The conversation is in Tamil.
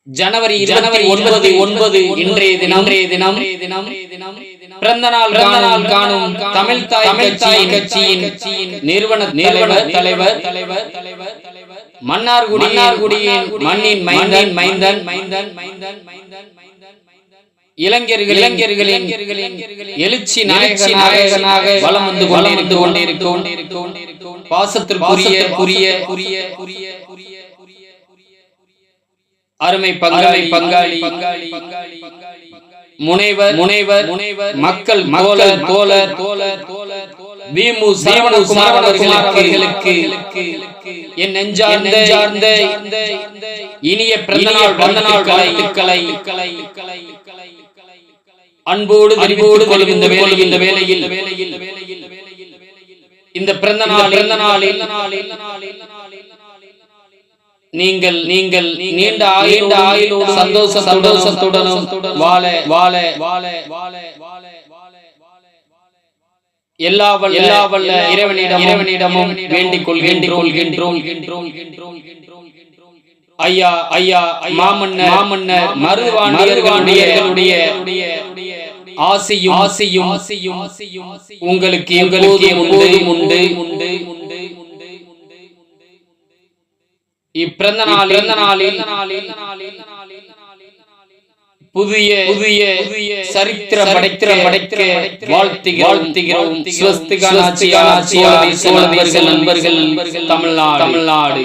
ஜனவரி 29 இன்றைய தினம் பிறந்த நாள் காணும் தமிழ் தாய் கட்சியின் நிறுவன தலைவர் மன்னார்குடியின் மண்ணின் மைந்தன் இளைஞர்களின் எழுச்சி நாயகனாக வலம் வந்து கொண்டிருக்கும் பாசத்திற்குரிய அருமை பங்காளி முனைவர் மக்கள் தோழர் வீமு சரவணகுமார் அவர்களுக்கு என் நெஞ்சார்ந்த இனிய பிறந்த நாள் வாழ்த்துக்களை அன்போடு கொள்ளும் இந்த வேளையில் இந்த பிறந்த நாளில் நீங்கள் நீண்ட ஆயுளோடு சந்தோஷத்துடனும் வாழ எல்லா வல்ல இறைவனிடமும் வேண்டிக் கொள்கின்றோம். ஐயா மாமன்னர் மருதுவாண்டியர்களுடைய ஆசியும் உங்களுக்கு உண்டு. இப்பிறந்த நாளில் புதிய சரித்திர படைக்க வாழ்த்துகிறோம். நண்பர்கள் தமிழ்நாடு.